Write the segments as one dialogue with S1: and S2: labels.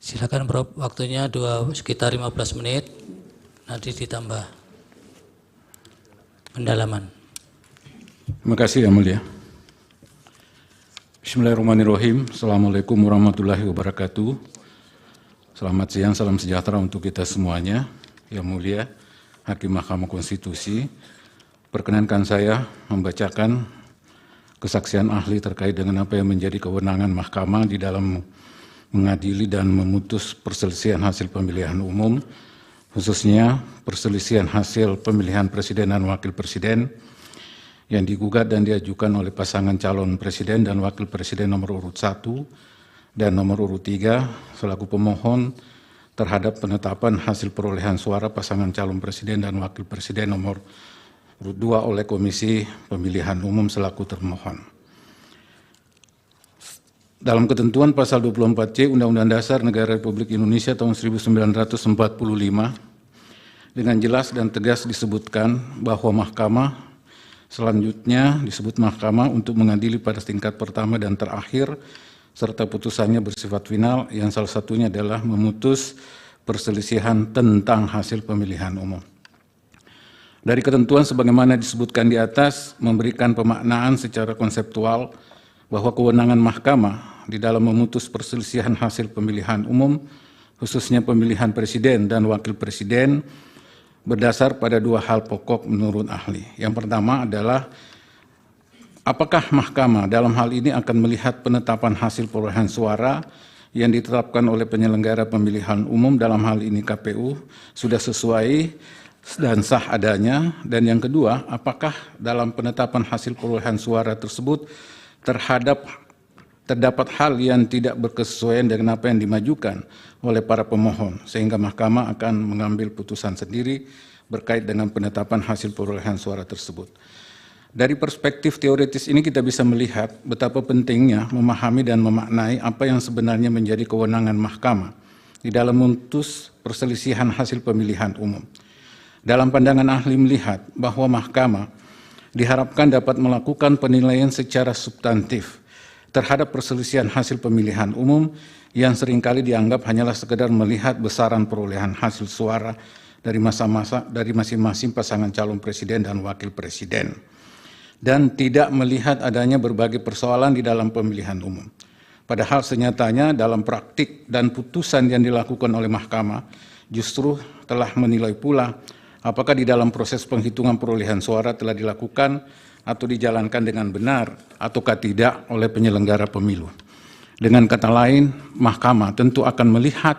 S1: Silakan Prof, waktunya sekitar 15 menit, nanti ditambah pendalaman.
S2: Terima kasih Yang Mulia. Bismillahirrahmanirrahim. Assalamualaikum warahmatullahi wabarakatuh. Selamat siang, salam sejahtera untuk kita semuanya. Yang Mulia, Hakim Mahkamah Konstitusi, perkenankan saya membacakan kesaksian ahli terkait dengan apa yang menjadi kewenangan Mahkamah di dalam mengadili dan memutus perselisihan hasil pemilihan umum, khususnya perselisihan hasil pemilihan presiden dan wakil presiden yang digugat dan diajukan oleh pasangan calon presiden dan wakil presiden nomor urut 1 dan nomor urut 3 selaku pemohon terhadap penetapan hasil perolehan suara pasangan calon presiden dan wakil presiden nomor urut 2 oleh Komisi Pemilihan Umum selaku termohon. Dalam ketentuan pasal 24C Undang-Undang Dasar Negara Republik Indonesia tahun 1945, dengan jelas dan tegas disebutkan bahwa mahkamah selanjutnya disebut mahkamah untuk mengadili pada tingkat pertama dan terakhir, serta putusannya bersifat final yang salah satunya adalah memutus perselisihan tentang hasil pemilihan umum. Dari ketentuan sebagaimana disebutkan di atas, memberikan pemaknaan secara konseptual bahwa kewenangan mahkamah di dalam memutus perselisihan hasil pemilihan umum, khususnya pemilihan presiden dan wakil presiden, berdasar pada dua hal pokok menurut ahli. Yang pertama adalah apakah mahkamah dalam hal ini akan melihat penetapan hasil perolehan suara yang ditetapkan oleh penyelenggara pemilihan umum, dalam hal ini KPU, sudah sesuai dan sah adanya, dan yang kedua, apakah dalam penetapan hasil perolehan suara tersebut terdapat hal yang tidak berkesesuaian dengan apa yang dimajukan oleh para pemohon, sehingga mahkamah akan mengambil putusan sendiri berkait dengan penetapan hasil perolehan suara tersebut. Dari perspektif teoritis ini kita bisa melihat betapa pentingnya memahami dan memaknai apa yang sebenarnya menjadi kewenangan mahkamah di dalam memutus perselisihan hasil pemilihan umum. Dalam pandangan ahli melihat bahwa mahkamah diharapkan dapat melakukan penilaian secara substantif terhadap perselisihan hasil pemilihan umum yang seringkali dianggap hanyalah sekedar melihat besaran perolehan hasil suara dari masing-masing pasangan calon presiden dan wakil presiden, dan tidak melihat adanya berbagai persoalan di dalam pemilihan umum. Padahal senyatanya dalam praktik dan putusan yang dilakukan oleh mahkamah justru telah menilai pula apakah di dalam proses penghitungan perolehan suara telah dilakukan atau dijalankan dengan benar ataukah tidak oleh penyelenggara pemilu. Dengan kata lain, mahkamah tentu akan melihat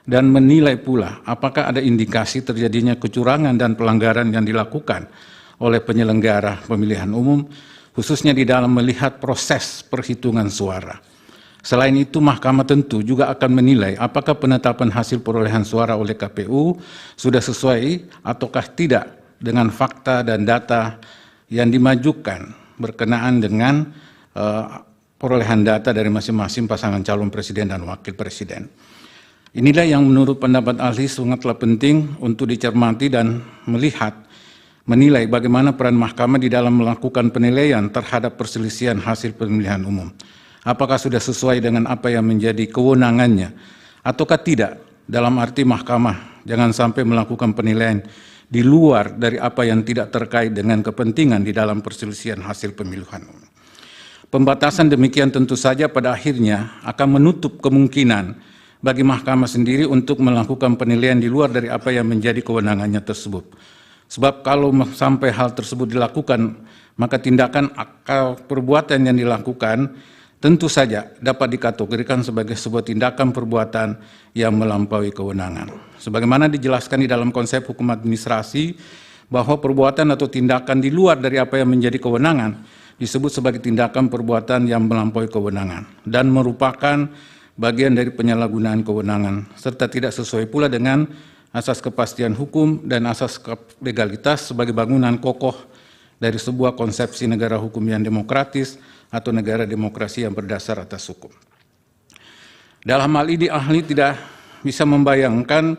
S2: dan menilai pula apakah ada indikasi terjadinya kecurangan dan pelanggaran yang dilakukan oleh penyelenggara pemilihan umum, khususnya di dalam melihat proses perhitungan suara. Selain itu, mahkamah tentu juga akan menilai apakah penetapan hasil perolehan suara oleh KPU sudah sesuai ataukah tidak dengan fakta dan data yang dimajukan berkenaan dengan perolehan data dari masing-masing pasangan calon presiden dan wakil presiden. Inilah yang menurut pendapat ahli sangatlah penting untuk dicermati dan menilai bagaimana peran mahkamah di dalam melakukan penilaian terhadap perselisihan hasil pemilihan umum. Apakah sudah sesuai dengan apa yang menjadi kewenangannya ataukah tidak, dalam arti mahkamah jangan sampai melakukan penilaian di luar dari apa yang tidak terkait dengan kepentingan di dalam perselisihan hasil pemilihan umum. Pembatasan demikian tentu saja pada akhirnya akan menutup kemungkinan bagi mahkamah sendiri untuk melakukan penilaian di luar dari apa yang menjadi kewenangannya tersebut. Sebab kalau sampai hal tersebut dilakukan, maka tindakan atau perbuatan yang dilakukan tentu saja dapat dikategorikan sebagai sebuah tindakan perbuatan yang melampaui kewenangan. Sebagaimana dijelaskan di dalam konsep hukum administrasi, bahwa perbuatan atau tindakan di luar dari apa yang menjadi kewenangan disebut sebagai tindakan perbuatan yang melampaui kewenangan dan merupakan bagian dari penyalahgunaan kewenangan, serta tidak sesuai pula dengan asas kepastian hukum dan asas legalitas sebagai bangunan kokoh dari sebuah konsepsi negara hukum yang demokratis atau negara demokrasi yang berdasar atas hukum. Dalam hal ini ahli tidak bisa membayangkan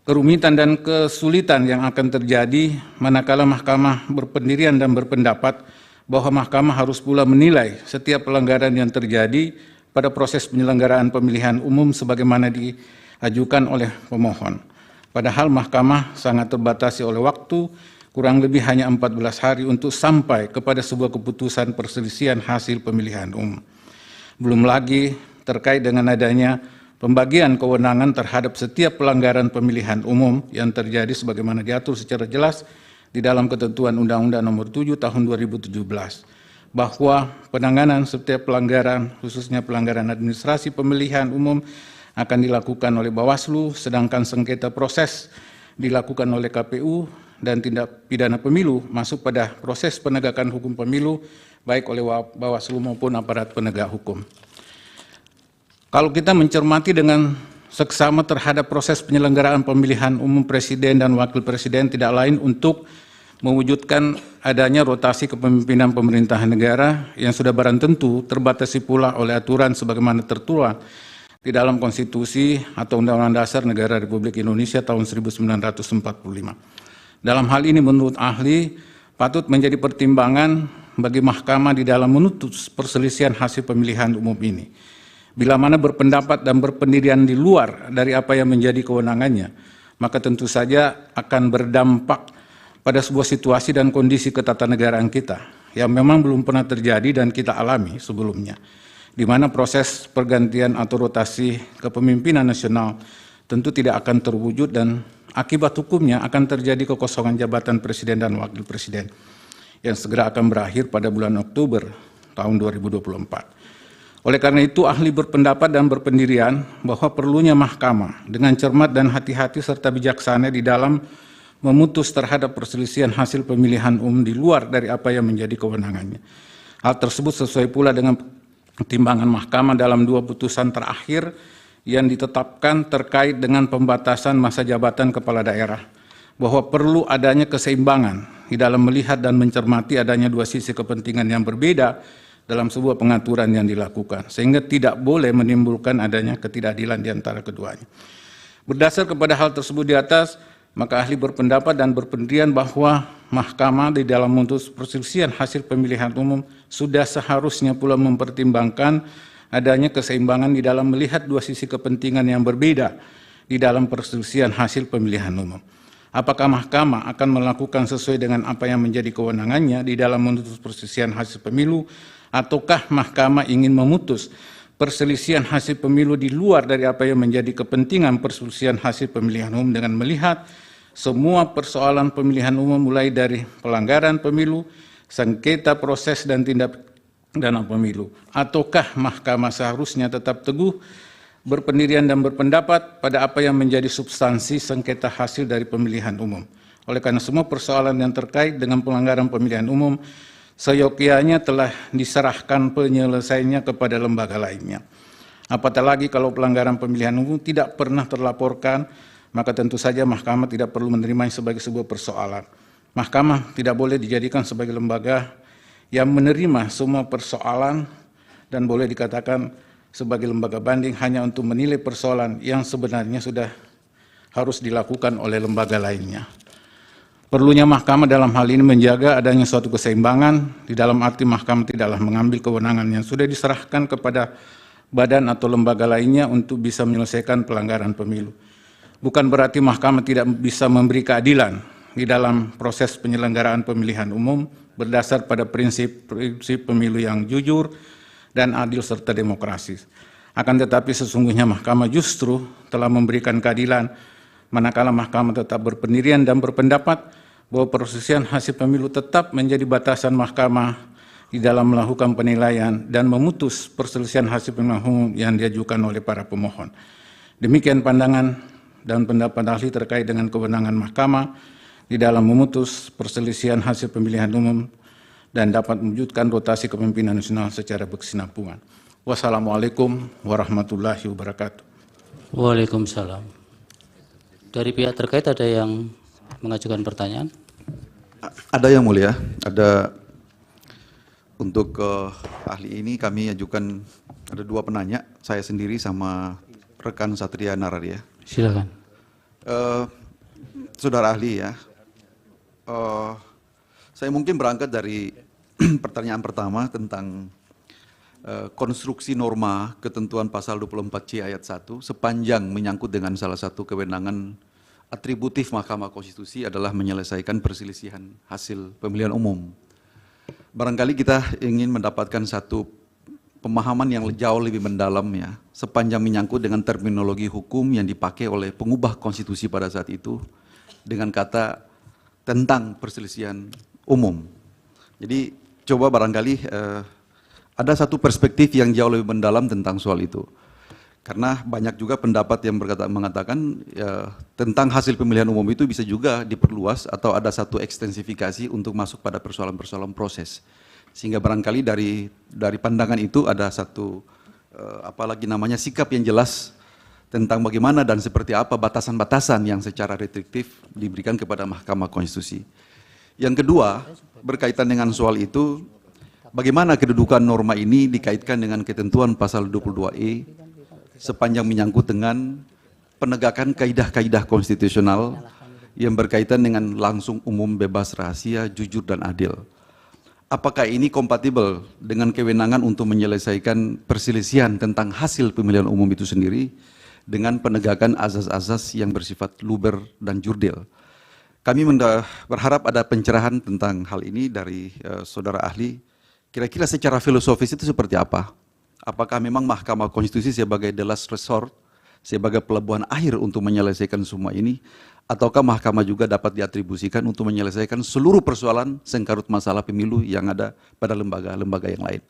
S2: kerumitan dan kesulitan yang akan terjadi manakala mahkamah berpendirian dan berpendapat bahwa mahkamah harus pula menilai setiap pelanggaran yang terjadi pada proses penyelenggaraan pemilihan umum sebagaimana diajukan oleh pemohon. Padahal Mahkamah sangat terbatasi oleh waktu, kurang lebih hanya 14 hari untuk sampai kepada sebuah keputusan perselisihan hasil pemilihan umum. Belum lagi terkait dengan adanya pembagian kewenangan terhadap setiap pelanggaran pemilihan umum yang terjadi sebagaimana diatur secara jelas di dalam ketentuan Undang-Undang Nomor 7 Tahun 2017, bahwa penanganan setiap pelanggaran, khususnya pelanggaran administrasi pemilihan umum, akan dilakukan oleh Bawaslu, sedangkan sengketa proses dilakukan oleh KPU dan tindak pidana pemilu masuk pada proses penegakan hukum pemilu, baik oleh Bawaslu maupun aparat penegak hukum. Kalau kita mencermati dengan seksama terhadap proses penyelenggaraan pemilihan umum presiden dan wakil presiden tidak lain untuk mewujudkan adanya rotasi kepemimpinan pemerintahan negara yang sudah barang tentu terbatasi pula oleh aturan sebagaimana tertuang di dalam Konstitusi atau Undang-Undang Dasar Negara Republik Indonesia tahun 1945. Dalam hal ini menurut ahli patut menjadi pertimbangan bagi Mahkamah di dalam menuntut perselisihan hasil pemilihan umum ini. Bila mana berpendapat dan berpendirian di luar dari apa yang menjadi kewenangannya, maka tentu saja akan berdampak pada sebuah situasi dan kondisi ketatanegaraan kita yang memang belum pernah terjadi dan kita alami sebelumnya, di mana proses pergantian atau rotasi kepemimpinan nasional tentu tidak akan terwujud dan akibat hukumnya akan terjadi kekosongan jabatan presiden dan wakil presiden yang segera akan berakhir pada bulan Oktober tahun 2024. Oleh karena itu, ahli berpendapat dan berpendirian bahwa perlunya Mahkamah dengan cermat dan hati-hati serta bijaksana di dalam memutus terhadap perselisihan hasil pemilihan umum di luar dari apa yang menjadi kewenangannya. Hal tersebut sesuai pula dengan pertimbangan Mahkamah dalam 2 putusan terakhir yang ditetapkan terkait dengan pembatasan masa jabatan kepala daerah, bahwa perlu adanya keseimbangan di dalam melihat dan mencermati adanya 2 sisi kepentingan yang berbeda dalam sebuah pengaturan yang dilakukan, sehingga tidak boleh menimbulkan adanya ketidakadilan di antara keduanya. Berdasar kepada hal tersebut di atas, maka ahli berpendapat dan berpendirian bahwa Mahkamah di dalam memutus perselisihan hasil pemilihan umum sudah seharusnya pula mempertimbangkan adanya keseimbangan di dalam melihat 2 sisi kepentingan yang berbeda di dalam perselisihan hasil pemilihan umum. Apakah Mahkamah akan melakukan sesuai dengan apa yang menjadi kewenangannya di dalam memutus perselisihan hasil pemilu, ataukah Mahkamah ingin memutus perselisihan hasil pemilu di luar dari apa yang menjadi kepentingan perselisihan hasil pemilihan umum dengan melihat semua persoalan pemilihan umum mulai dari pelanggaran pemilu, sengketa proses dan tindak pidana pemilu, ataukah Mahkamah seharusnya tetap teguh berpendirian dan berpendapat pada apa yang menjadi substansi sengketa hasil dari pemilihan umum. Oleh karena semua persoalan yang terkait dengan pelanggaran pemilihan umum seyogyanya telah diserahkan penyelesaiannya kepada lembaga lainnya. Apatah lagi kalau pelanggaran pemilihan umum tidak pernah terlaporkan, maka tentu saja Mahkamah tidak perlu menerimanya sebagai sebuah persoalan. Mahkamah tidak boleh dijadikan sebagai lembaga yang menerima semua persoalan dan boleh dikatakan sebagai lembaga banding hanya untuk menilai persoalan yang sebenarnya sudah harus dilakukan oleh lembaga lainnya. Perlunya Mahkamah dalam hal ini menjaga adanya suatu keseimbangan, di dalam arti Mahkamah tidaklah mengambil kewenangan yang sudah diserahkan kepada badan atau lembaga lainnya untuk bisa menyelesaikan pelanggaran pemilu. Bukan berarti Mahkamah tidak bisa memberi keadilan di dalam proses penyelenggaraan pemilihan umum berdasar pada prinsip-prinsip pemilu yang jujur dan adil serta demokratis. Akan tetapi sesungguhnya Mahkamah justru telah memberikan keadilan manakala Mahkamah tetap berpendirian dan berpendapat bahwa perselisihan hasil pemilu tetap menjadi batasan Mahkamah di dalam melakukan penilaian dan memutus perselisihan hasil pemilihan umum yang diajukan oleh para pemohon. Demikian pandangan dan pendapat ahli terkait dengan kewenangan Mahkamah di dalam memutus perselisihan hasil pemilihan umum dan dapat mewujudkan rotasi kepemimpinan nasional secara berkesinambungan. Wassalamualaikum warahmatullahi wabarakatuh.
S1: Waalaikumsalam. Dari pihak terkait ada yang mengajukan pertanyaan?
S3: Ada yang mulia, ada untuk ahli ini kami ajukan ada 2 penanya, saya sendiri sama rekan Satria Nararia.
S1: Silakan.
S3: Saudara ahli ya, saya mungkin berangkat dari pertanyaan pertama tentang konstruksi norma ketentuan pasal 24C ayat 1 sepanjang menyangkut dengan salah satu kewenangan atributif Mahkamah Konstitusi adalah menyelesaikan perselisihan hasil pemilihan umum. Barangkali kita ingin mendapatkan satu pemahaman yang jauh lebih mendalam ya, sepanjang menyangkut dengan terminologi hukum yang dipakai oleh pengubah konstitusi pada saat itu dengan kata tentang perselisihan umum. Jadi coba barangkali ada satu perspektif yang jauh lebih mendalam tentang soal itu. Karena banyak juga pendapat yang mengatakan ya, tentang hasil pemilihan umum itu bisa juga diperluas atau ada satu ekstensifikasi untuk masuk pada persoalan-persoalan proses. Sehingga barangkali dari pandangan itu ada satu apalagi namanya sikap yang jelas tentang bagaimana dan seperti apa batasan-batasan yang secara restriktif diberikan kepada Mahkamah Konstitusi. Yang kedua, berkaitan dengan soal itu, bagaimana kedudukan norma ini dikaitkan dengan ketentuan pasal 22E sepanjang menyangkut dengan penegakan kaidah-kaidah konstitusional yang berkaitan dengan langsung, umum, bebas, rahasia, jujur, dan adil. Apakah ini kompatibel dengan kewenangan untuk menyelesaikan perselisihan tentang hasil pemilihan umum itu sendiri dengan penegakan azas-azas yang bersifat luber dan jurdil? Kami berharap ada pencerahan tentang hal ini dari saudara ahli. Kira-kira secara filosofis itu seperti apa? Apakah memang Mahkamah Konstitusi sebagai the last resort, sebagai pelabuhan akhir untuk menyelesaikan semua ini, ataukah Mahkamah juga dapat diatribusikan untuk menyelesaikan seluruh persoalan sengkarut masalah pemilu yang ada pada lembaga-lembaga yang lain?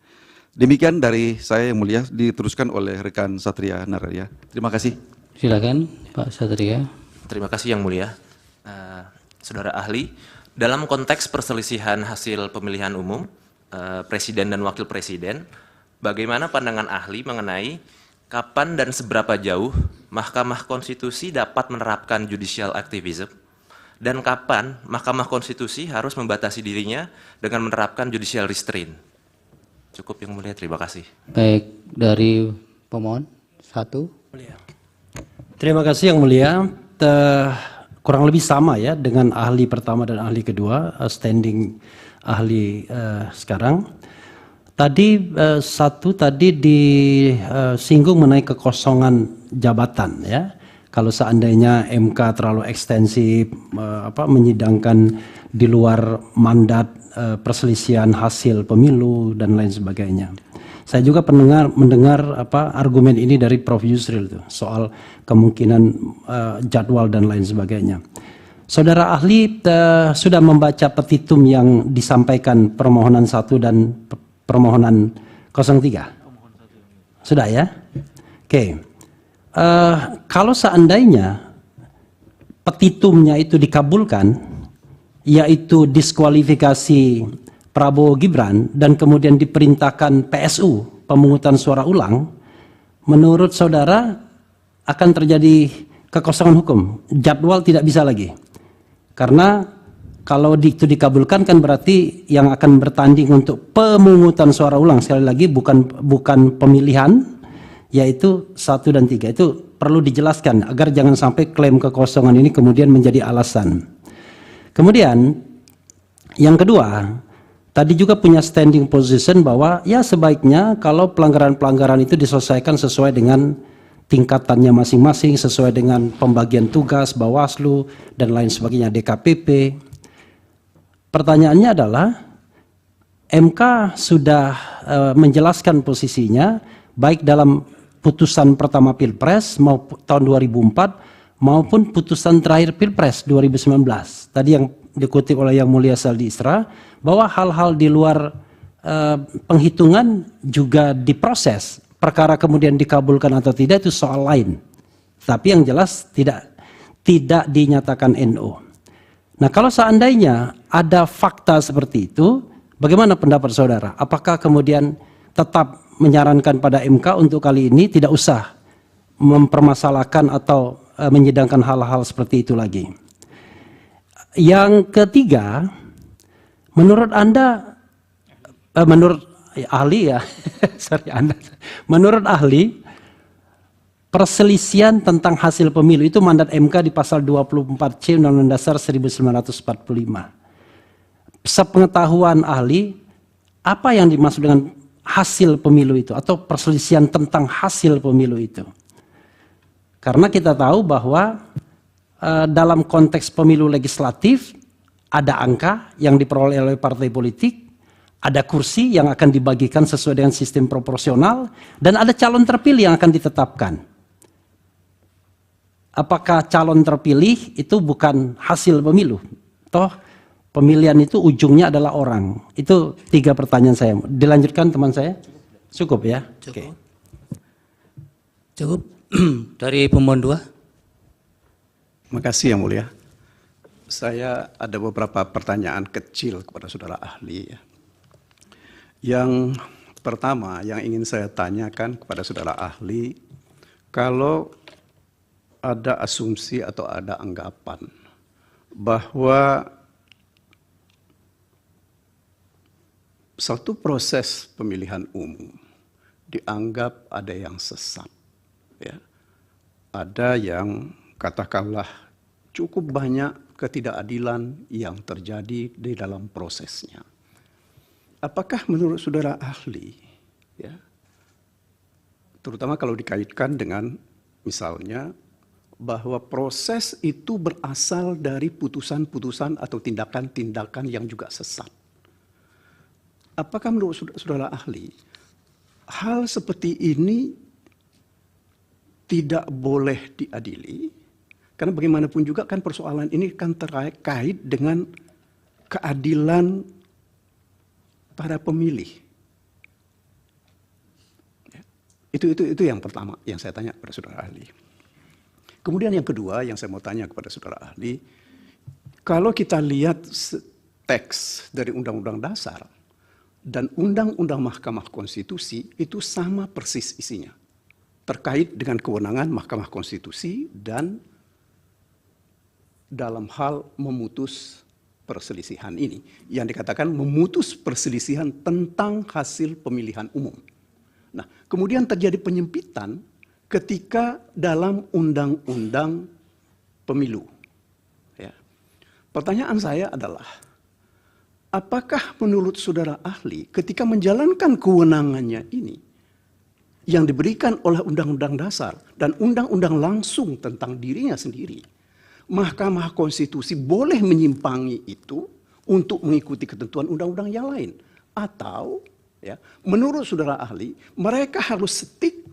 S3: Demikian dari saya yang mulia, diteruskan oleh rekan Satria Nararya. Terima kasih.
S1: Silakan Pak Satria.
S4: Terima kasih yang mulia. Saudara ahli, dalam konteks perselisihan hasil pemilihan umum, Presiden dan Wakil Presiden, bagaimana pandangan ahli mengenai kapan dan seberapa jauh Mahkamah Konstitusi dapat menerapkan judicial activism dan kapan Mahkamah Konstitusi harus membatasi dirinya dengan menerapkan judicial restraint? Cukup yang mulia, terima kasih.
S1: Baik, dari pemohon satu.
S5: Terima kasih yang mulia. Kurang lebih sama ya dengan ahli pertama dan ahli kedua, standing ahli sekarang. Tadi satu tadi disinggung mengenai kekosongan jabatan ya. Kalau seandainya MK terlalu ekstensif menyidangkan di luar mandat perselisihan hasil pemilu dan lain sebagainya. Saya juga mendengar argumen ini dari Prof. Yusril tuh, soal kemungkinan jadwal dan lain sebagainya. Saudara ahli sudah membaca petitum yang disampaikan permohonan 1 dan permohonan 03? Sudah ya? Oke. Kalau seandainya petitumnya itu dikabulkan, yaitu diskualifikasi Prabowo Gibran dan kemudian diperintahkan PSU pemungutan suara ulang, menurut saudara akan terjadi kekosongan hukum, jadwal tidak bisa lagi. Karena kalau itu dikabulkan kan berarti yang akan bertanding untuk pemungutan suara ulang, sekali lagi bukan pemilihan, yaitu 1 dan 3. Itu perlu dijelaskan agar jangan sampai klaim kekosongan ini kemudian menjadi alasan. Kemudian yang kedua, tadi juga punya standing position bahwa ya sebaiknya kalau pelanggaran-pelanggaran itu diselesaikan sesuai dengan tingkatannya masing-masing, sesuai dengan pembagian tugas Bawaslu dan lain sebagainya, DKPP. Pertanyaannya adalah MK sudah menjelaskan posisinya baik dalam putusan pertama Pilpres maupun tahun 2004 maupun putusan terakhir Pilpres 2019. Tadi yang dikutip oleh Yang Mulia Saldi Isra, bahwa hal-hal di luar penghitungan juga diproses. Perkara kemudian dikabulkan atau tidak itu soal lain. Tapi yang jelas tidak dinyatakan NO. Nah, kalau seandainya ada fakta seperti itu, bagaimana pendapat saudara? Apakah kemudian tetap menyarankan pada MK untuk kali ini tidak usah mempermasalahkan atau menyidangkan hal-hal seperti itu lagi? Yang ketiga, menurut Anda, menurut ahli ya, menurut ahli, perselisihan tentang hasil pemilu itu mandat MK di pasal 24C Undang-Undang Dasar 1945. Sepengetahuan ahli, apa yang dimaksud dengan hasil pemilu itu atau perselisihan tentang hasil pemilu itu. Karena kita tahu bahwa dalam konteks pemilu legislatif ada angka yang diperoleh oleh partai politik, ada kursi yang akan dibagikan sesuai dengan sistem proporsional, dan ada calon terpilih yang akan ditetapkan. Apakah calon terpilih itu bukan hasil pemilu? Toh pemilihan itu ujungnya adalah orang. Itu 3 pertanyaan saya. Dilanjutkan teman saya? Cukup ya?
S1: Cukup. Cukup. Dari pemohon 2.
S6: Terima kasih Yang Mulia. Saya ada beberapa pertanyaan kecil kepada saudara ahli. Yang pertama yang ingin saya tanyakan kepada saudara ahli, kalau ada asumsi atau ada anggapan bahwa satu proses pemilihan umum dianggap ada yang sesat, ya. Ada yang katakanlah cukup banyak ketidakadilan yang terjadi di dalam prosesnya. Apakah menurut saudara ahli, ya, terutama kalau dikaitkan dengan misalnya bahwa proses itu berasal dari putusan-putusan atau tindakan-tindakan yang juga sesat. Apakah menurut saudara ahli, hal seperti ini tidak boleh diadili? Karena bagaimanapun juga kan persoalan ini kan terkait dengan keadilan para pemilih. Itu yang pertama yang saya tanya kepada saudara ahli. Kemudian yang kedua yang saya mau tanya kepada saudara ahli, kalau kita lihat teks dari Undang-Undang Dasar dan Undang-Undang Mahkamah Konstitusi itu sama persis isinya. Terkait dengan kewenangan Mahkamah Konstitusi dan dalam hal memutus perselisihan ini. Yang dikatakan memutus perselisihan tentang hasil pemilihan umum. Nah, kemudian terjadi penyempitan ketika dalam undang-undang pemilu. Ya. Pertanyaan saya adalah, apakah menurut saudara ahli ketika menjalankan kewenangannya ini yang diberikan oleh Undang-Undang Dasar dan undang-undang langsung tentang dirinya sendiri, Mahkamah Konstitusi boleh menyimpangi itu untuk mengikuti ketentuan undang-undang yang lain? Atau ya, menurut saudara ahli, mereka harus stick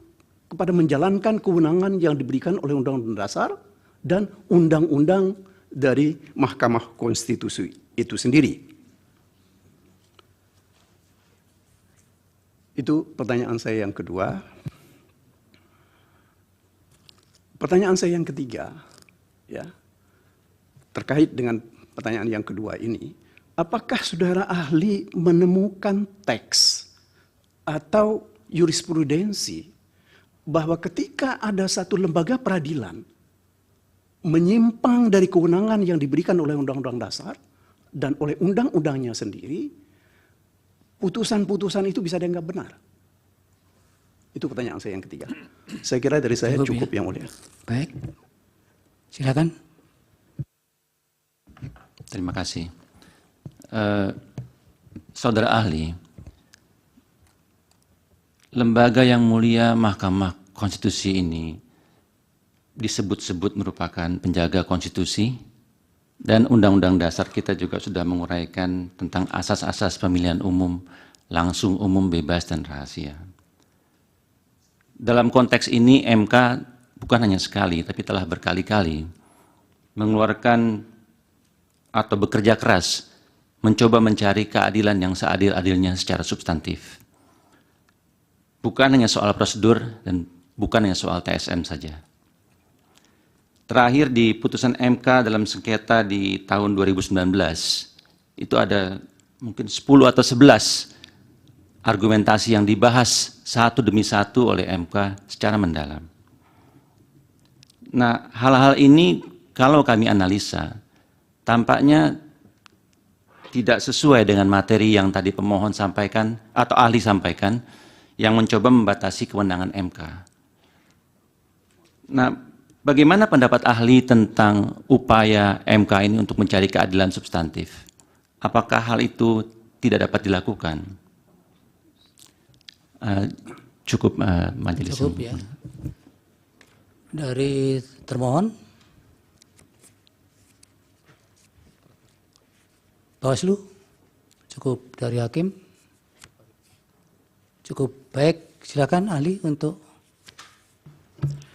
S6: kepada menjalankan kewenangan yang diberikan oleh Undang-Undang Dasar dan undang-undang dari Mahkamah Konstitusi itu sendiri? Itu pertanyaan saya yang kedua. Pertanyaan saya yang ketiga, ya, terkait dengan pertanyaan yang kedua ini, apakah saudara ahli menemukan teks atau jurisprudensi bahwa ketika ada satu lembaga peradilan menyimpang dari kewenangan yang diberikan oleh Undang-Undang Dasar dan oleh undang-undangnya sendiri, putusan-putusan itu bisa dianggap benar? Itu pertanyaan saya yang ketiga. Saya kira dari saya cukup Yang Mulia.
S1: Baik. Silakan.
S7: Terima kasih. Saudara ahli, lembaga yang mulia Mahkamah Konstitusi ini disebut-sebut merupakan penjaga konstitusi, dan Undang-Undang Dasar kita juga sudah menguraikan tentang asas-asas pemilihan umum, langsung, umum, bebas, dan rahasia. Dalam konteks ini MK bukan hanya sekali, tapi telah berkali-kali mengeluarkan atau bekerja keras mencoba mencari keadilan yang seadil-adilnya secara substantif. Bukan hanya soal prosedur dan bukan hanya soal TSM saja. Terakhir di putusan MK dalam sengketa di tahun 2019, itu ada mungkin 10 atau 11 argumentasi yang dibahas satu demi satu oleh MK secara mendalam. Nah, hal-hal ini kalau kami analisa, tampaknya tidak sesuai dengan materi yang tadi pemohon sampaikan atau ahli sampaikan yang mencoba membatasi kewenangan MK. Nah, bagaimana pendapat ahli tentang upaya MK ini untuk mencari keadilan substantif? Apakah hal itu tidak dapat dilakukan? Cukup majelis.
S1: Cukup ya. Dari termohon, Bawaslu, cukup dari hakim, cukup. Baik, silakan ahli untuk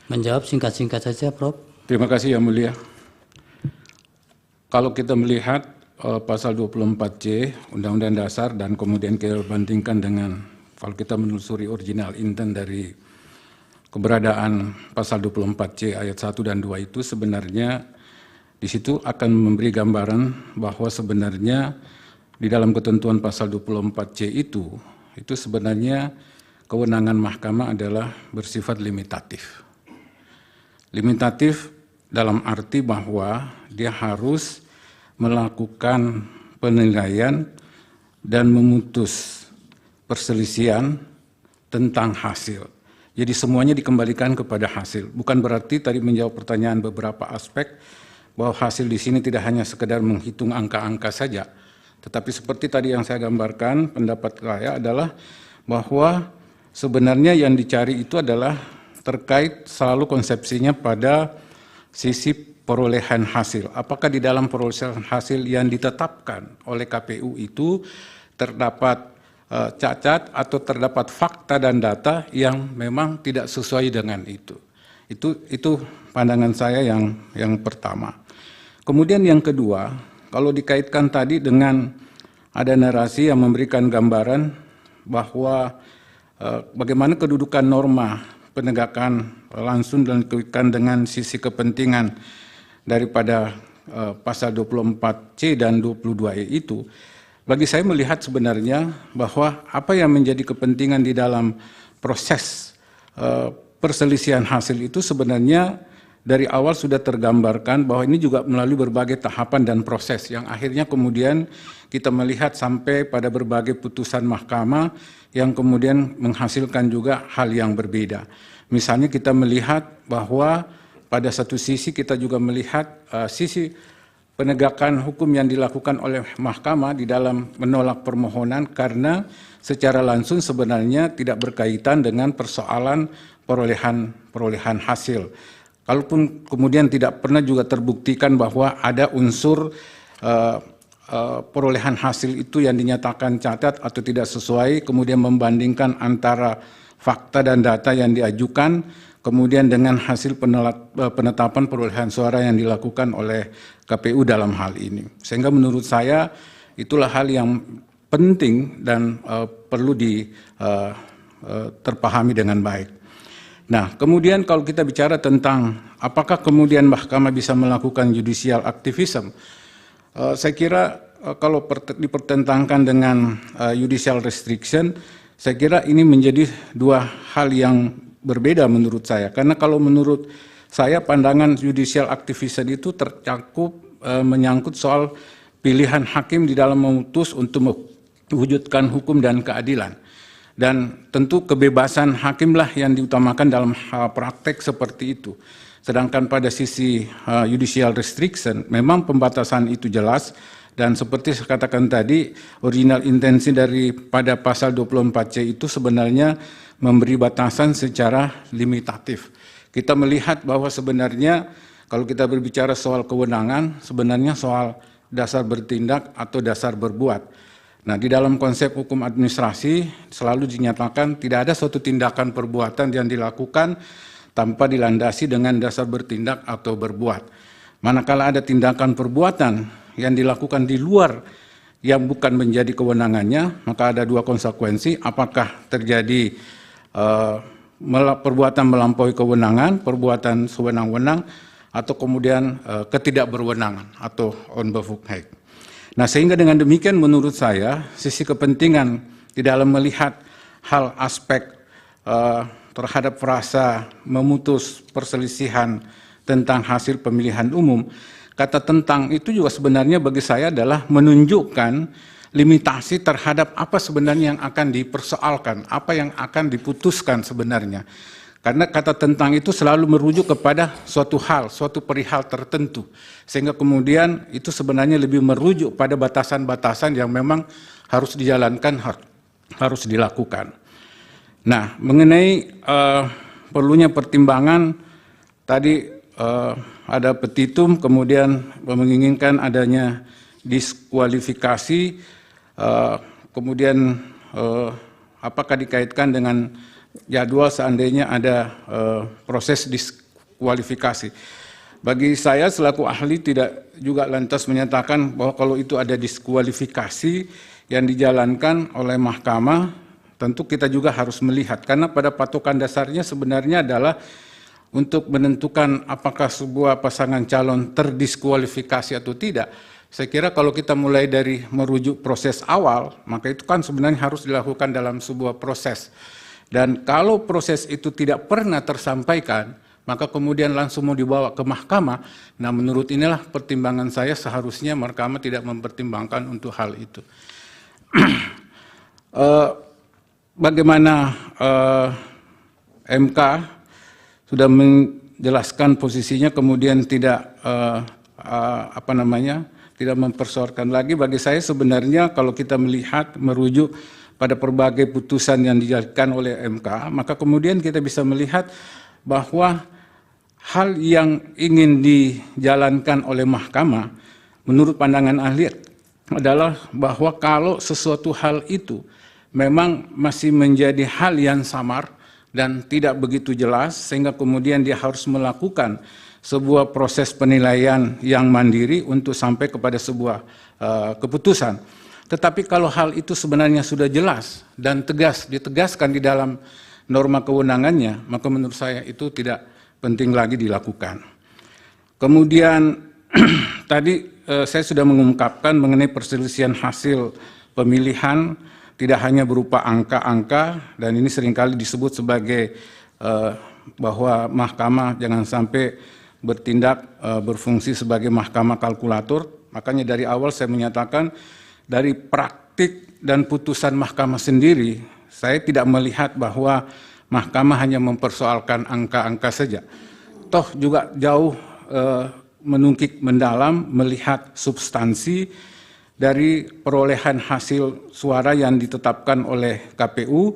S1: menjawab singkat-singkat saja, Prof.
S2: Terima kasih Yang Mulia. Kalau kita melihat pasal 24C Undang-Undang Dasar dan kemudian kita bandingkan dengan kalau kita menelusuri original intent dari keberadaan pasal 24C ayat 1 dan 2 itu sebenarnya di situ akan memberi gambaran bahwa sebenarnya di dalam ketentuan pasal 24C itu sebenarnya kewenangan mahkamah adalah bersifat limitatif. Limitatif dalam arti bahwa dia harus melakukan penilaian dan memutus perselisihan tentang hasil. Jadi semuanya dikembalikan kepada hasil. Bukan berarti tadi menjawab pertanyaan beberapa aspek bahwa hasil di sini tidak hanya sekedar menghitung angka-angka saja, tetapi seperti tadi yang saya gambarkan, pendapat saya adalah bahwa sebenarnya yang dicari itu adalah terkait selalu konsepsinya pada sisi perolehan hasil. Apakah di dalam perolehan hasil yang ditetapkan oleh KPU itu terdapat cacat atau terdapat fakta dan data yang memang tidak sesuai dengan itu. Itu pandangan saya yang pertama. Kemudian yang kedua, kalau dikaitkan tadi dengan ada narasi yang memberikan gambaran bahwa bagaimana kedudukan norma penegakan langsung dan kaitan dengan sisi kepentingan daripada pasal 24C dan 22E itu, bagi saya melihat sebenarnya bahwa apa yang menjadi kepentingan di dalam proses perselisihan hasil itu sebenarnya dari awal sudah tergambarkan bahwa ini juga melalui berbagai tahapan dan proses yang akhirnya kemudian kita melihat sampai pada berbagai putusan mahkamah yang kemudian menghasilkan juga hal yang berbeda. Misalnya kita melihat bahwa pada satu sisi kita juga melihat sisi penegakan hukum yang dilakukan oleh mahkamah di dalam menolak permohonan karena secara langsung sebenarnya tidak berkaitan dengan persoalan perolehan hasil. Kalaupun kemudian tidak pernah juga terbuktikan bahwa ada unsur perolehan hasil itu yang dinyatakan cacat atau tidak sesuai, kemudian membandingkan antara fakta dan data yang diajukan, kemudian dengan hasil penetapan perolehan suara yang dilakukan oleh KPU dalam hal ini. Sehingga menurut saya itulah hal yang penting dan perlu terpahami dengan baik. Nah, kemudian kalau kita bicara tentang apakah kemudian mahkamah bisa melakukan judicial activism, saya kira kalau dipertentangkan dengan judicial restriction, saya kira ini menjadi dua hal yang berbeda menurut saya. Karena kalau menurut saya pandangan judicial activism itu tercakup menyangkut soal pilihan hakim di dalam memutus untuk mewujudkan hukum dan keadilan. Dan tentu kebebasan hakimlah yang diutamakan dalam praktek seperti itu. Sedangkan pada sisi judicial restriction, memang pembatasan itu jelas, dan seperti saya katakan tadi, original intensi daripada pasal 24C itu sebenarnya memberi batasan secara limitatif. Kita melihat bahwa sebenarnya kalau kita berbicara soal kewenangan, sebenarnya soal dasar bertindak atau dasar berbuat. Nah, di dalam konsep hukum administrasi selalu dinyatakan tidak ada suatu tindakan perbuatan yang dilakukan tanpa dilandasi dengan dasar bertindak atau berbuat. Manakala ada tindakan perbuatan yang dilakukan di luar yang bukan menjadi kewenangannya, maka ada dua konsekuensi, apakah terjadi perbuatan melampaui kewenangan, perbuatan sewenang-wenang, atau kemudian ketidakberwenangan atau onbefugheid. Nah, sehingga dengan demikian menurut saya sisi kepentingan di dalam melihat hal aspek terhadap frasa memutus perselisihan tentang hasil pemilihan umum, kata tentang itu juga sebenarnya bagi saya adalah menunjukkan limitasi terhadap apa sebenarnya yang akan dipersoalkan, apa yang akan diputuskan sebenarnya. Karena kata tentang itu selalu merujuk kepada suatu hal, suatu perihal tertentu. Sehingga kemudian itu sebenarnya lebih merujuk pada batasan-batasan yang memang harus dijalankan, harus dilakukan. Nah, mengenai perlunya pertimbangan, tadi ada petitum, kemudian menginginkan adanya diskualifikasi, kemudian apakah dikaitkan dengan jadwal seandainya ada proses diskualifikasi. Bagi saya selaku ahli tidak juga lantas menyatakan bahwa kalau itu ada diskualifikasi yang dijalankan oleh mahkamah, tentu kita juga harus melihat, karena pada patokan dasarnya sebenarnya adalah untuk menentukan apakah sebuah pasangan calon terdiskualifikasi atau tidak. Saya kira kalau kita mulai dari merujuk proses awal, maka itu kan sebenarnya harus dilakukan dalam sebuah proses. Dan kalau proses itu tidak pernah tersampaikan, maka kemudian langsung mau dibawa ke mahkamah. Nah, menurut inilah pertimbangan saya seharusnya mahkamah tidak mempertimbangkan untuk hal itu. Bagaimana MK sudah menjelaskan posisinya, kemudian tidak tidak mempersoalkan lagi. Bagi saya sebenarnya kalau kita melihat merujuk pada berbagai putusan yang dijalankan oleh MK, maka kemudian kita bisa melihat bahwa hal yang ingin dijalankan oleh mahkamah menurut pandangan ahli adalah bahwa kalau sesuatu hal itu memang masih menjadi hal yang samar dan tidak begitu jelas, sehingga kemudian dia harus melakukan sebuah proses penilaian yang mandiri untuk sampai kepada sebuah keputusan. Tetapi kalau hal itu sebenarnya sudah jelas dan tegas ditegaskan di dalam norma kewenangannya, maka menurut saya itu tidak penting lagi dilakukan. Kemudian tadi saya sudah mengungkapkan mengenai perselisihan hasil pemilihan tidak hanya berupa angka-angka, dan ini seringkali disebut sebagai bahwa mahkamah jangan sampai bertindak berfungsi sebagai mahkamah kalkulator. Makanya dari awal saya menyatakan dari praktik dan putusan mahkamah sendiri, saya tidak melihat bahwa mahkamah hanya mempersoalkan angka-angka saja. Toh juga jauh menungkik mendalam melihat substansi dari perolehan hasil suara yang ditetapkan oleh KPU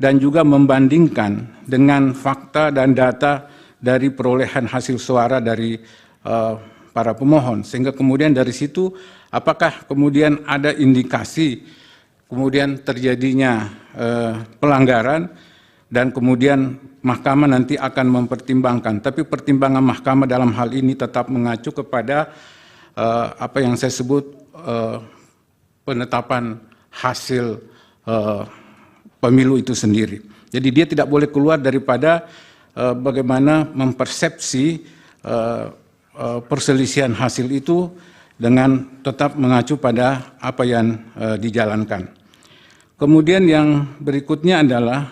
S2: dan juga membandingkan dengan fakta dan data dari perolehan hasil suara dari para pemohon. Sehingga kemudian dari situ apakah kemudian ada indikasi kemudian terjadinya pelanggaran, dan kemudian mahkamah nanti akan mempertimbangkan. Tapi pertimbangan mahkamah dalam hal ini tetap mengacu kepada apa yang saya sebut penetapan hasil pemilu itu sendiri. Jadi dia tidak boleh keluar daripada bagaimana mempersepsi perselisihan hasil itu dengan tetap mengacu pada apa yang dijalankan. Kemudian yang berikutnya adalah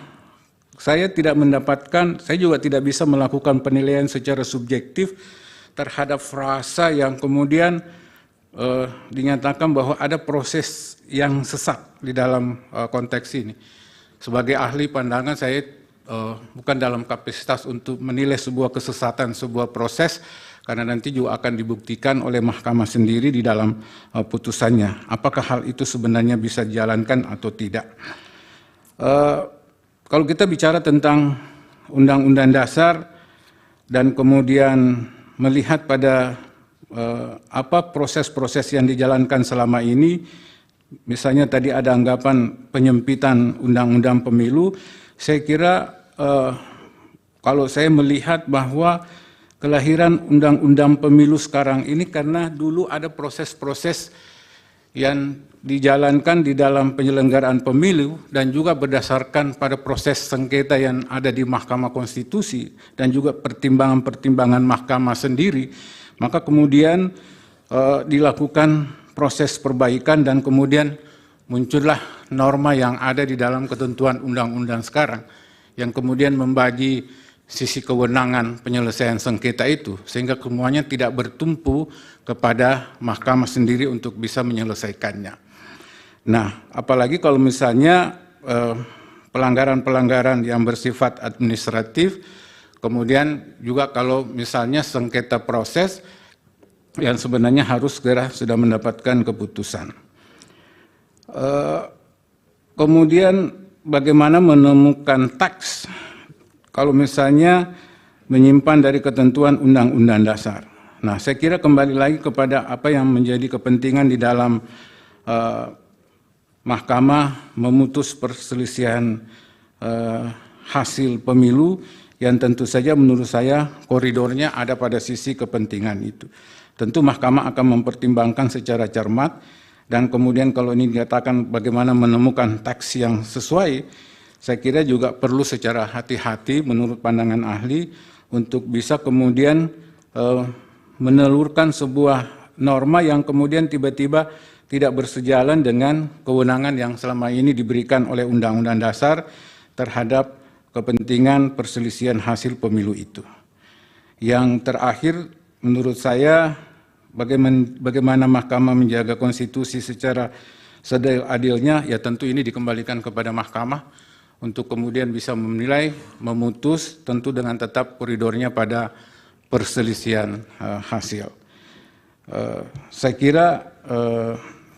S2: saya tidak mendapatkan, saya juga tidak bisa melakukan penilaian secara subjektif terhadap frasa yang kemudian dinyatakan bahwa ada proses yang sesat di dalam konteks ini. Sebagai ahli pandangan saya bukan dalam kapasitas untuk menilai sebuah kesesatan, sebuah proses, karena nanti juga akan dibuktikan oleh mahkamah sendiri di dalam putusannya. Apakah hal itu sebenarnya bisa dijalankan atau tidak. Kalau kita bicara tentang Undang-Undang Dasar dan kemudian melihat pada apa proses-proses yang dijalankan selama ini, misalnya tadi ada anggapan penyempitan Undang-Undang Pemilu, saya kira kalau saya melihat bahwa kelahiran Undang-Undang Pemilu sekarang ini karena dulu ada proses-proses yang dijalankan di dalam penyelenggaraan pemilu dan juga berdasarkan pada proses sengketa yang ada di Mahkamah Konstitusi dan juga pertimbangan-pertimbangan mahkamah sendiri, maka kemudian dilakukan proses perbaikan dan kemudian muncullah norma yang ada di dalam ketentuan undang-undang sekarang yang kemudian membagi sisi kewenangan penyelesaian sengketa itu, sehingga semuanya tidak bertumpu kepada mahkamah sendiri untuk bisa menyelesaikannya. Nah, apalagi kalau misalnya pelanggaran-pelanggaran yang bersifat administratif, kemudian juga kalau misalnya sengketa proses yang sebenarnya harus segera sudah mendapatkan keputusan. Kemudian bagaimana menemukan teks kalau misalnya menyimpan dari ketentuan Undang-Undang Dasar. Nah, saya kira kembali lagi kepada apa yang menjadi kepentingan di dalam Mahkamah memutus perselisihan hasil pemilu yang tentu saja menurut saya koridornya ada pada sisi kepentingan itu. Tentu Mahkamah akan mempertimbangkan secara cermat dan kemudian kalau ini dikatakan bagaimana menemukan teks yang sesuai, saya kira juga perlu secara hati-hati menurut pandangan ahli untuk bisa kemudian menelurkan sebuah norma yang kemudian tiba-tiba tidak bersejalan dengan kewenangan yang selama ini diberikan oleh Undang-Undang Dasar terhadap kepentingan perselisihan hasil pemilu itu. Yang terakhir, menurut saya, bagaimana Mahkamah menjaga konstitusi secara seadil-adilnya, ya tentu ini dikembalikan kepada Mahkamah untuk kemudian bisa menilai, memutus, tentu dengan tetap koridornya pada perselisihan hasil. Saya kira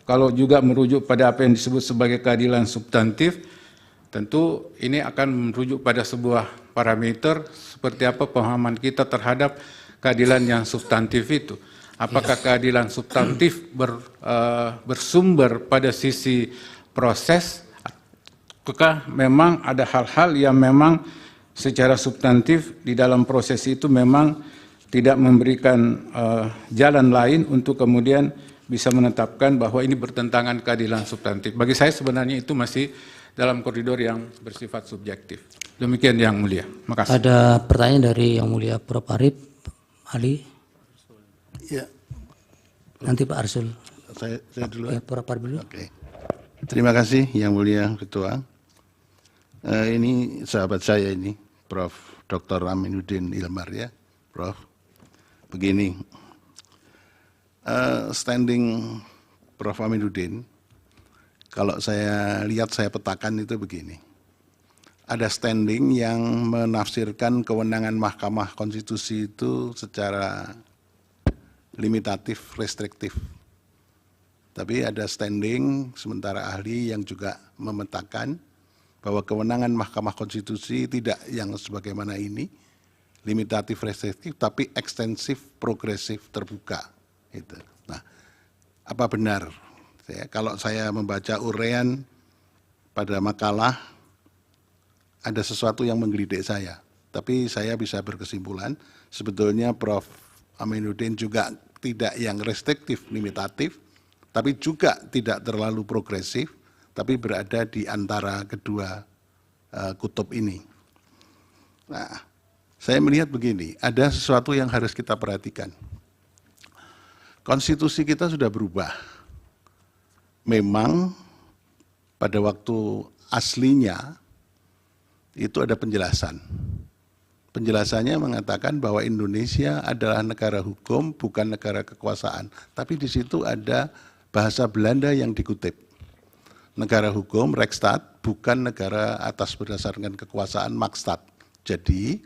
S2: kalau juga merujuk pada apa yang disebut sebagai keadilan substantif, tentu ini akan merujuk pada sebuah parameter seperti apa pemahaman kita terhadap keadilan yang substantif itu. Apakah keadilan substantif bersumber pada sisi proses, ataukah memang ada hal-hal yang memang secara substantif di dalam proses itu memang tidak memberikan jalan lain untuk kemudian bisa menetapkan bahwa ini bertentangan keadilan substantif. Bagi saya sebenarnya itu masih dalam koridor yang bersifat subjektif. Demikian Yang Mulia. Makasih.
S1: Ada pertanyaan dari Yang Mulia Prof. Arif, ahli.
S8: Ya.
S1: Nanti Pak Arsul.
S8: Saya dulu.
S1: Ya, Prof. Arif dulu.
S8: Oke. Terima kasih Yang Mulia Ketua. Ini sahabat saya ini, Prof. Dr. Aminuddin Ilmar ya, Prof. Begini, standing Prof. Aminuddin, kalau saya lihat, saya petakan itu begini. Ada standing yang menafsirkan kewenangan Mahkamah Konstitusi itu secara limitatif, restriktif. Tapi ada standing sementara ahli yang juga memetakan bahwa kewenangan Mahkamah Konstitusi tidak yang sebagaimana ini, limitatif, restriktif, tapi ekstensif, progresif, terbuka. Itu. Nah, apa benar? Kalau saya membaca uraian pada makalah, ada sesuatu yang menggelitik saya. Tapi saya bisa berkesimpulan, sebetulnya Prof. Aminuddin juga tidak yang restriktif, limitatif, tapi juga tidak terlalu progresif, tapi berada di antara kedua kutub ini. Nah, saya melihat begini, ada sesuatu yang harus kita perhatikan. Konstitusi kita sudah berubah. Memang pada waktu aslinya itu ada penjelasan. Penjelasannya mengatakan bahwa Indonesia adalah negara hukum, bukan negara kekuasaan. Tapi di situ ada bahasa Belanda yang dikutip. Negara hukum, Rechtsstaat, bukan negara atas berdasarkan kekuasaan, Marktstaat. Jadi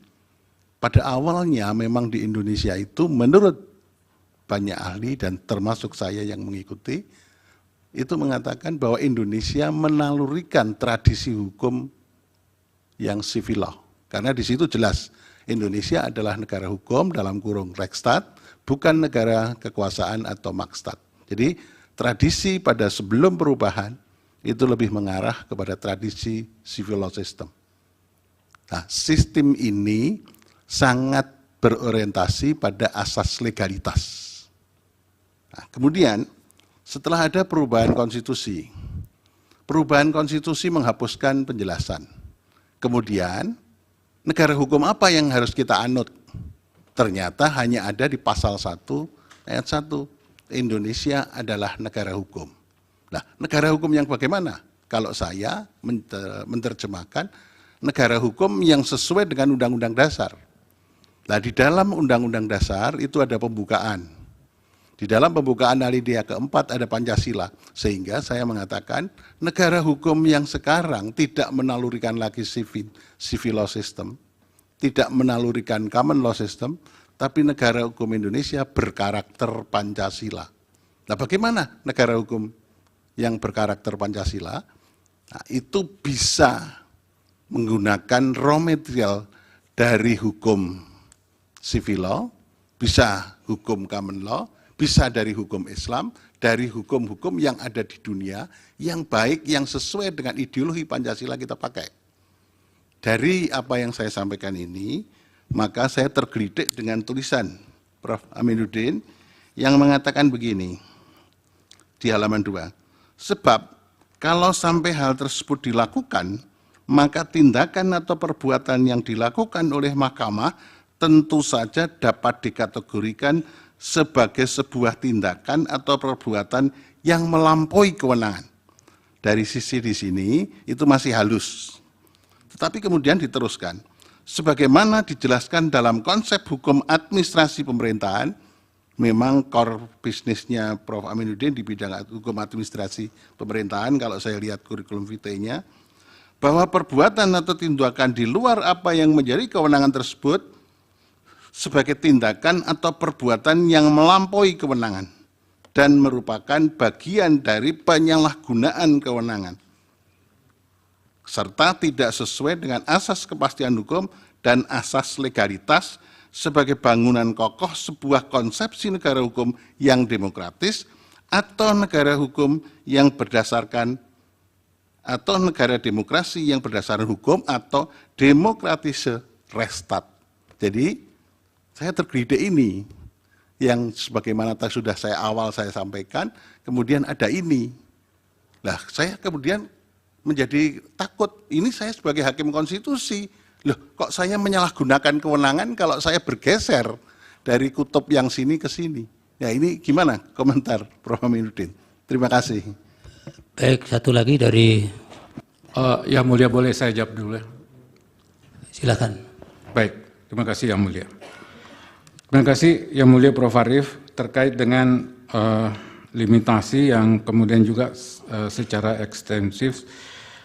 S8: pada awalnya memang di Indonesia itu menurut banyak ahli dan termasuk saya yang mengikuti, itu mengatakan bahwa Indonesia menalurikan tradisi hukum yang civil law. Karena di situ jelas Indonesia adalah negara hukum dalam kurung Rechtsstaat, bukan negara kekuasaan atau Marktstaat. Jadi tradisi pada sebelum perubahan itu lebih mengarah kepada tradisi civil law system. Nah, sistem ini sangat berorientasi pada asas legalitas. Nah, kemudian setelah ada perubahan konstitusi menghapuskan penjelasan. Kemudian negara hukum apa yang harus kita anut? Ternyata hanya ada di pasal 1 ayat 1. Indonesia adalah negara hukum. Nah, negara hukum yang bagaimana? Kalau saya menerjemahkan negara hukum yang sesuai dengan Undang-Undang Dasar. Nah, di dalam Undang-Undang Dasar itu ada pembukaan. Di dalam pembukaan alinea keempat ada Pancasila. Sehingga saya mengatakan negara hukum yang sekarang tidak menalurikan lagi civil law system, tidak menalurikan common law system, tapi negara hukum Indonesia berkarakter Pancasila. Nah, bagaimana negara hukum yang berkarakter Pancasila? Nah, itu bisa menggunakan raw material dari hukum civil law, bisa hukum common law, bisa dari hukum Islam, dari hukum-hukum yang ada di dunia, yang baik, yang sesuai dengan ideologi Pancasila kita pakai. Dari apa yang saya sampaikan ini, maka saya tergelitik dengan tulisan Prof. Aminuddin yang mengatakan begini, di halaman 2, sebab kalau sampai hal tersebut dilakukan, maka tindakan atau perbuatan yang dilakukan oleh mahkamah tentu saja dapat dikategorikan sebagai sebuah tindakan atau perbuatan yang melampaui kewenangan. Dari sisi di sini itu masih halus. Tetapi kemudian diteruskan, sebagaimana dijelaskan dalam konsep hukum administrasi pemerintahan, memang core bisnisnya Prof. Aminuddin di bidang hukum administrasi pemerintahan, kalau saya lihat kurikulum vitae-nya, bahwa perbuatan atau tindakan di luar apa yang menjadi kewenangan tersebut sebagai tindakan atau perbuatan yang melampaui kewenangan dan merupakan bagian dari penyalahgunaan kewenangan, serta tidak sesuai dengan asas kepastian hukum dan asas legalitas sebagai bangunan kokoh sebuah konsepsi negara hukum yang demokratis atau negara hukum yang berdasarkan atau negara demokrasi yang berdasarkan hukum atau demokratische Rechtsstaat. Jadi saya tergelitik ini yang sebagaimana sudah saya sampaikan, kemudian ada ini. Lah, saya kemudian menjadi takut, ini saya sebagai hakim konstitusi, loh kok saya menyalahgunakan kewenangan kalau saya bergeser dari kutub yang sini ke sini. Ya ini gimana komentar Prof. Aminuddin? Terima kasih.
S1: Baik, satu lagi dari,
S2: Yang Mulia boleh saya jawab dulu ya?
S1: silakan.
S2: Baik, terima kasih Yang Mulia. Terima kasih Yang Mulia Prof. Arief terkait dengan limitasi yang kemudian juga secara ekstensif.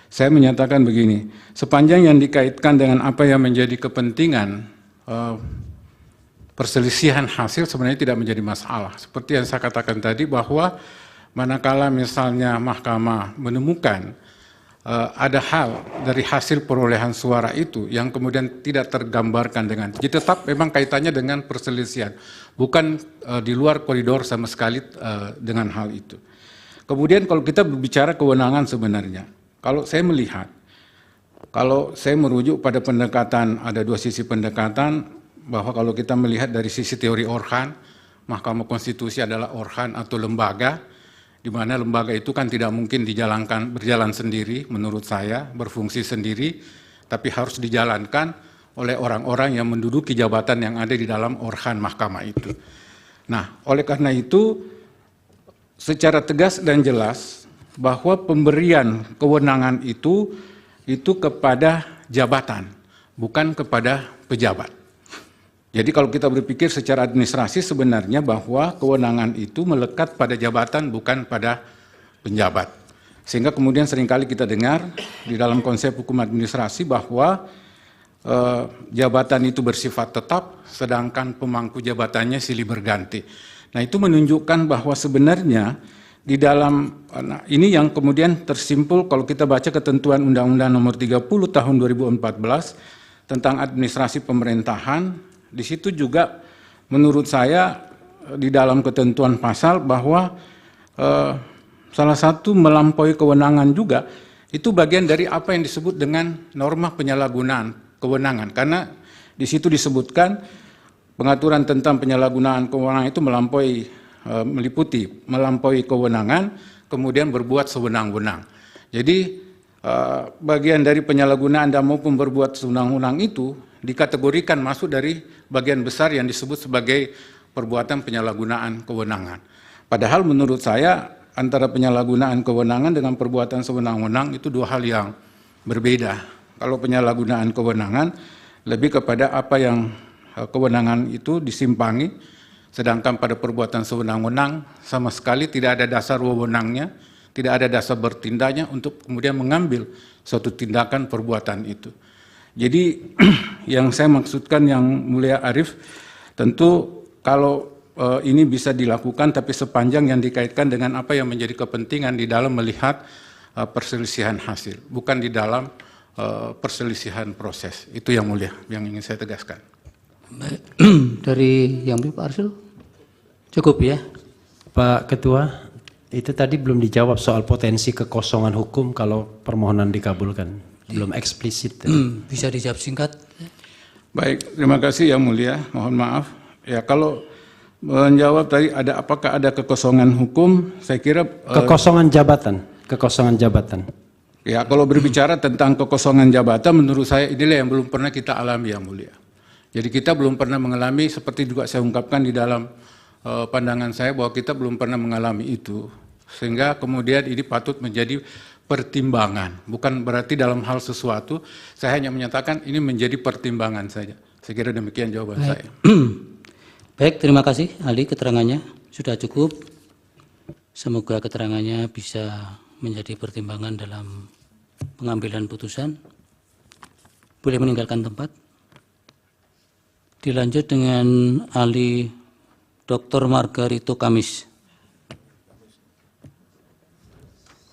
S2: Saya menyatakan begini, sepanjang yang dikaitkan dengan apa yang menjadi kepentingan perselisihan hasil sebenarnya tidak menjadi masalah. Seperti yang saya katakan tadi bahwa manakala misalnya mahkamah menemukan ada hal dari hasil perolehan suara itu yang kemudian tidak tergambarkan dengan, jadi tetap memang kaitannya dengan perselisihan, bukan di luar koridor sama sekali dengan hal itu. Kemudian kalau kita berbicara kewenangan sebenarnya, kalau saya melihat, kalau saya merujuk pada pendekatan, ada dua sisi pendekatan, bahwa kalau kita melihat dari sisi teori Orhan, Mahkamah Konstitusi adalah organ atau lembaga, di mana lembaga itu kan tidak mungkin dijalankan berjalan sendiri, menurut saya berfungsi sendiri, tapi harus dijalankan oleh orang-orang yang menduduki jabatan yang ada di dalam organ mahkamah itu. Nah, oleh karena itu, secara tegas dan jelas bahwa pemberian kewenangan itu kepada jabatan, bukan kepada pejabat. Jadi kalau kita berpikir secara administrasi sebenarnya bahwa kewenangan itu melekat pada jabatan bukan pada penjabat. Sehingga kemudian seringkali kita dengar di dalam konsep hukum administrasi bahwa jabatan itu bersifat tetap sedangkan pemangku jabatannya silih berganti. Nah itu menunjukkan bahwa sebenarnya di dalam, ini yang kemudian tersimpul kalau kita baca ketentuan Undang-Undang Nomor 30 Tahun 2014 tentang administrasi pemerintahan. Di situ juga menurut saya di dalam ketentuan pasal bahwa salah satu melampaui kewenangan juga itu bagian dari apa yang disebut dengan norma penyalahgunaan kewenangan, karena di situ disebutkan pengaturan tentang penyalahgunaan kewenangan itu meliputi melampaui kewenangan kemudian berbuat sewenang-wenang. Jadi bagian dari penyalahgunaan dan maupun berbuat sewenang-wenang itu dikategorikan masuk dari bagian besar yang disebut sebagai perbuatan penyalahgunaan kewenangan. Padahal menurut saya antara penyalahgunaan kewenangan dengan perbuatan sewenang-wenang itu dua hal yang berbeda. Kalau penyalahgunaan kewenangan lebih kepada apa yang kewenangan itu disimpangi, sedangkan pada perbuatan sewenang-wenang sama sekali tidak ada dasar wewenangnya, tidak ada dasar bertindaknya untuk kemudian mengambil suatu tindakan perbuatan itu. Jadi yang saya maksudkan Yang Mulia Arief, tentu kalau ini bisa dilakukan tapi sepanjang yang dikaitkan dengan apa yang menjadi kepentingan di dalam melihat perselisihan hasil, bukan di dalam perselisihan proses. Itu yang mulia, yang ingin saya tegaskan.
S1: Baik. Dari yang Pak Arsul, cukup ya?
S5: Pak Ketua, itu tadi belum dijawab soal potensi kekosongan hukum kalau permohonan dikabulkan. Belum eksplisit.
S1: Bisa dijawab singkat?
S2: Baik, terima kasih yang mulia. Mohon maaf. Ya, kalau menjawab tadi apakah ada kekosongan hukum, saya kira
S5: Kekosongan jabatan.
S2: ya, kalau berbicara tentang kekosongan jabatan, menurut saya inilah yang belum pernah kita alami yang mulia. Jadi kita belum pernah mengalami, seperti juga saya ungkapkan di dalam pandangan saya, bahwa kita belum pernah mengalami itu. Sehingga kemudian ini patut menjadi pertimbangan. Bukan berarti dalam hal sesuatu, saya hanya menyatakan ini menjadi pertimbangan saja. Saya kira demikian jawaban saya.
S1: Baik, terima kasih ahli, keterangannya sudah cukup. Semoga keterangannya bisa menjadi pertimbangan dalam pengambilan putusan. Boleh meninggalkan tempat. Dilanjut dengan ahli Dr. Margarito Kamis.